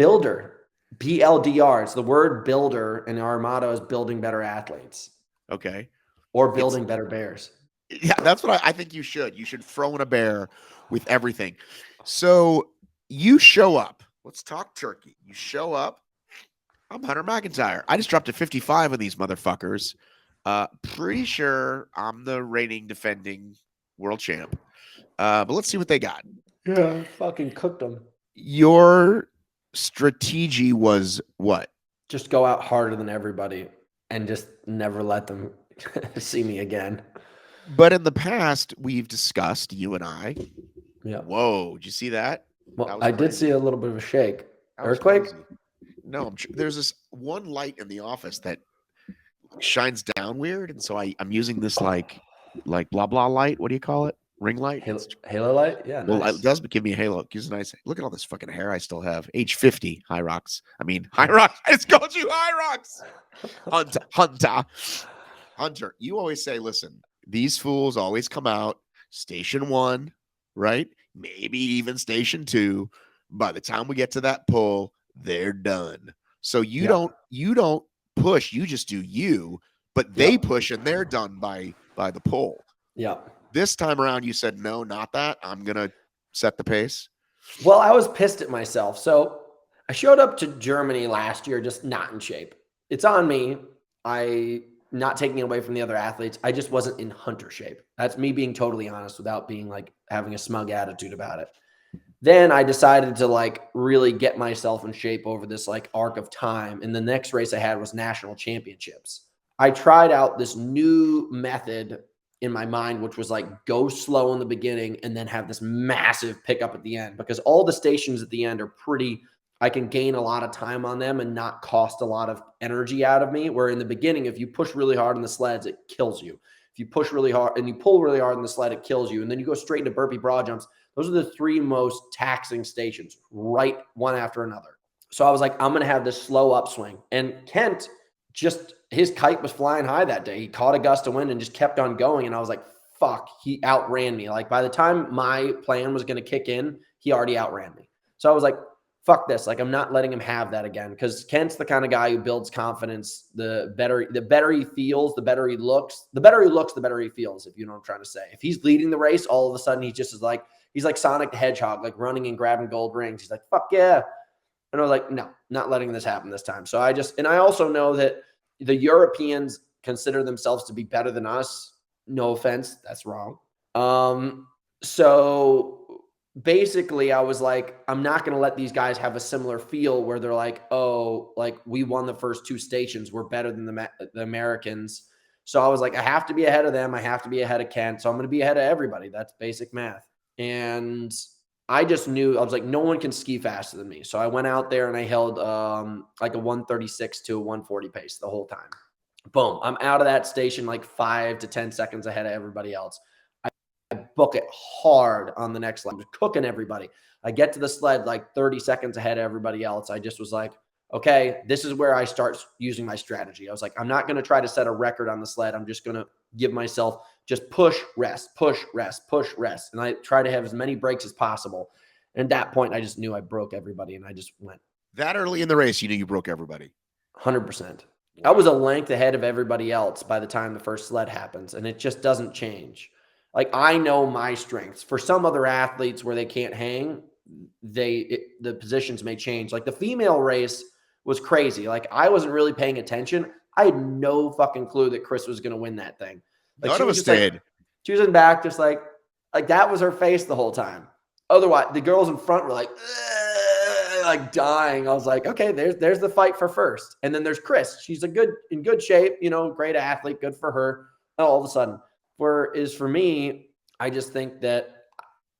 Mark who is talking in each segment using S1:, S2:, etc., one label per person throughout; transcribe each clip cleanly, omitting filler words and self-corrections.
S1: Builder, BLDR. It's the word builder, and our motto is building better athletes.
S2: Okay.
S1: Or building better bears.
S2: Yeah, that's what I think you should. You should throw in a bear with everything. So you show up. Let's talk turkey. You show up. I'm Hunter McIntyre. I just dropped to 55 on these motherfuckers. Pretty sure I'm the reigning defending world champ. But let's see what they got.
S1: Yeah, fucking cooked them.
S2: Your strategy was what?
S1: Just go out harder than everybody and just never let them see me again.
S2: But in the past, we've discussed, you and I.
S1: Yeah.
S2: Whoa, did you see that?
S1: Well, I did see a little bit of a shake. Earthquake?
S2: No, there's this one light in the office that shines down weird, and so I'm using this like blah blah light. What do you call it? Ring light?
S1: Halo light? Yeah,
S2: well,
S1: nice.
S2: It does give me a halo. It gives a nice. Look at all this fucking hair I still have. Age 50, Hyrox. I mean, Hyrox. I just called you Hyrox. Hunter. You always say, listen, these fools always come out station 1, right? Maybe even station 2. By the time we get to that pull, they're done. So you don't push. You just do you. But they push and they're done by the pull.
S1: Yeah.
S2: This time around, you said, no, not that. I'm going to set the pace.
S1: Well, I was pissed at myself. So I showed up to Germany last year just not in shape. It's on me. Not taking it away from the other athletes. I just wasn't in Hunter shape. That's me being totally honest without being like having a smug attitude about it. Then I decided to like really get myself in shape over this like arc of time. And the next race I had was national championships. I tried out this new method in my mind, which was like go slow in the beginning and then have this massive pickup at the end, because all the stations at the end are pretty, I can gain a lot of time on them and not cost a lot of energy out of me. Where in the beginning, if you push really hard on the sleds, it kills you. If you push really hard and you pull really hard on the sled, it kills you. And then you go straight into burpee broad jumps. Those are the 3 most taxing stations, right one after another. So I was like, I'm going to have this slow upswing. And Kent just, his kite was flying high that day. He caught a gust of wind and just kept on going. And I was like, fuck, he outran me. Like by the time my plan was going to kick in, he already outran me. So I was like, fuck this. Like, I'm not letting him have that again, because Kent's the kind of guy who builds confidence. The better he feels, the better he looks. The better he looks, the better he feels, if you know what I'm trying to say. If he's leading the race, all of a sudden he's just like, he's like Sonic the Hedgehog, like running and grabbing gold rings. He's like, fuck yeah. And I was like, no, not letting this happen this time. So I also know that the Europeans consider themselves to be better than us. No offense. That's wrong. So basically I was like, I'm not going to let these guys have a similar feel where they're like, oh, like we won the first 2 stations. We're better than the Americans. So I was like, I have to be ahead of them. I have to be ahead of Kent. So I'm going to be ahead of everybody. That's basic math. And I just knew, I was like, no one can ski faster than me. So I went out there and I held like a 136 to a 140 pace the whole time. Boom. I'm out of that station like 5 to 10 seconds ahead of everybody else. I book it hard on the next line, just cooking everybody. I get to the sled like 30 seconds ahead of everybody else. I just was like, okay, this is where I start using my strategy. I was like, I'm not going to try to set a record on the sled. I'm just going to give myself just push, rest, push, rest, push, rest. And I try to have as many breaks as possible. And at that point, I just knew I broke everybody, and I just went.
S2: That early in the race, you knew you broke everybody?
S1: 100%. I was a length ahead of everybody else by the time the first sled happens, and it just doesn't change. Like, I know my strengths. For some other athletes where they can't hang, the positions may change. Like the female race was crazy. Like, I wasn't really paying attention. I had no fucking clue that Chris was going to win that thing. Like,
S2: none of us did.
S1: Like, she was in back, just like that was her face the whole time. Otherwise, the girls in front were like dying. I was like, okay, there's the fight for first. And then there's Chris. She's in good shape, great athlete, good for her. All of a sudden, for me, I just think that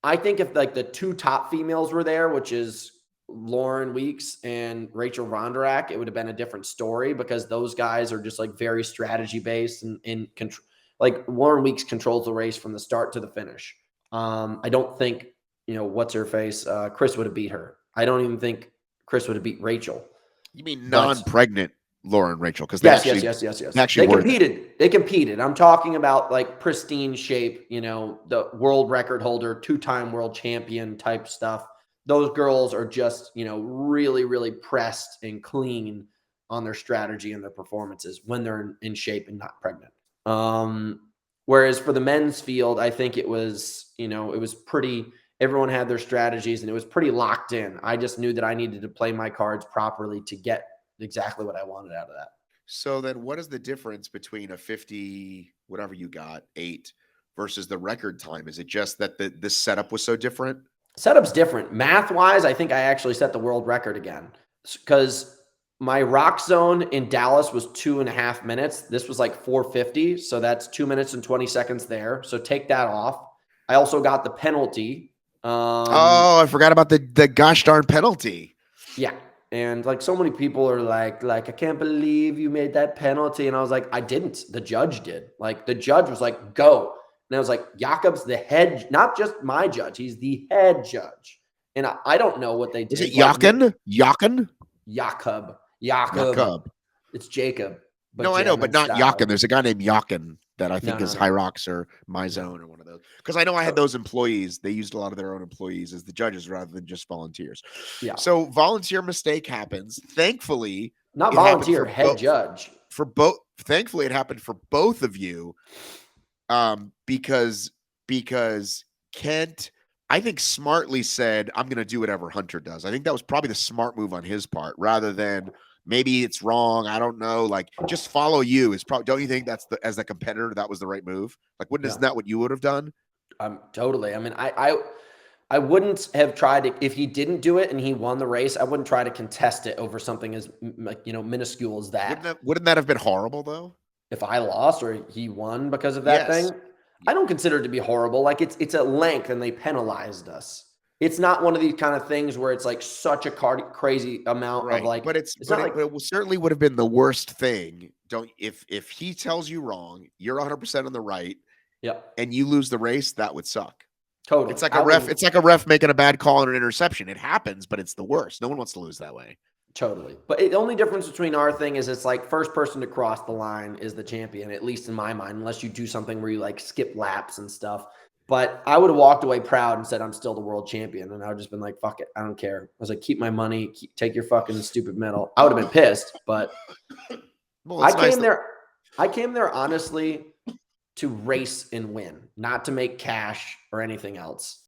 S1: if like the 2 top females were there, which is Lauren Weeks and Rachel Vonderak, it would have been a different story, because those guys are just like very strategy based and control. Like Lauren Weeks controls the race from the start to the finish. I don't think, what's her face? Chris would have beat her. I don't even think Chris would have beat Rachel.
S2: You mean non-pregnant Lauren Rachel? Because
S1: yes. They competed. I'm talking about like pristine shape, the world record holder, 2-time world champion type stuff. those girls are just, you know, really, really pressed and clean on their strategy and their performances when they're in shape and not pregnant. Whereas for the men's field, I think it was, you know, it was pretty, everyone had their strategies and it was pretty locked in. I just knew that I needed to play my cards properly to get exactly what I wanted out of that.
S2: So then what is the difference between a 50, whatever you got, 8 versus the record time? Is it just that this setup was so different?
S1: Setup's different. Math wise, I think I actually set the world record again because my rock zone in Dallas was 2.5 minutes. This was like 450. So that's 2 minutes and 20 seconds there. So take that off. I also got the penalty.
S2: Oh, I forgot about the gosh darn penalty.
S1: Yeah. And like so many people are like, I can't believe you made that penalty. And I was like, I didn't. The judge did. Like the judge was like, go. And I was like, Jakob's the head, not just my judge. He's the head judge. And I don't know what they did.
S2: Is it Jakob?
S1: Jakob. It's Jacob.
S2: But no, I know, but not Jakob. There's a guy named Jakob that I think is Hyrox or My Zone or one of those. Because I know I had those employees. They used a lot of their own employees as the judges rather than just volunteers.
S1: Yeah.
S2: So volunteer mistake happens. Thankfully,
S1: not volunteer, head judge.
S2: For both. Thankfully, it happened for both of you. Because Kent, I think, smartly said, I'm going to do whatever Hunter does. I think that was probably the smart move on his part rather than maybe it's wrong. I don't know. Like, just follow you is probably, don't you think that's as a competitor, that was the right move? Like, isn't that what you would have done?
S1: Totally. I mean, I wouldn't have tried to, if he didn't do it and he won the race, I wouldn't try to contest it over something as, like, you know, minuscule as that.
S2: Wouldn't that have been horrible though?
S1: If I lost or he won because of that thing, I don't consider it to be horrible. Like it's at length and they penalized us. It's not one of these kind of things where it's like such a crazy amount of like,
S2: but it certainly would have been the worst thing. If he tells you wrong, you're 100% on the right.
S1: Yep.
S2: And you lose the race, that would suck.
S1: Totally.
S2: It's like it's like a ref making a bad call on an interception. It happens, but it's the worst. No one wants to lose that way.
S1: Totally. But the only difference between our thing is it's like first person to cross the line is the champion, at least in my mind, unless you do something where you like skip laps and stuff. But I would have walked away proud and said, I'm still the world champion. And I would have just been like, fuck it. I don't care. I was like, keep my money, take your fucking stupid medal. I would have been pissed, but I came there honestly to race and win, not to make cash or anything else.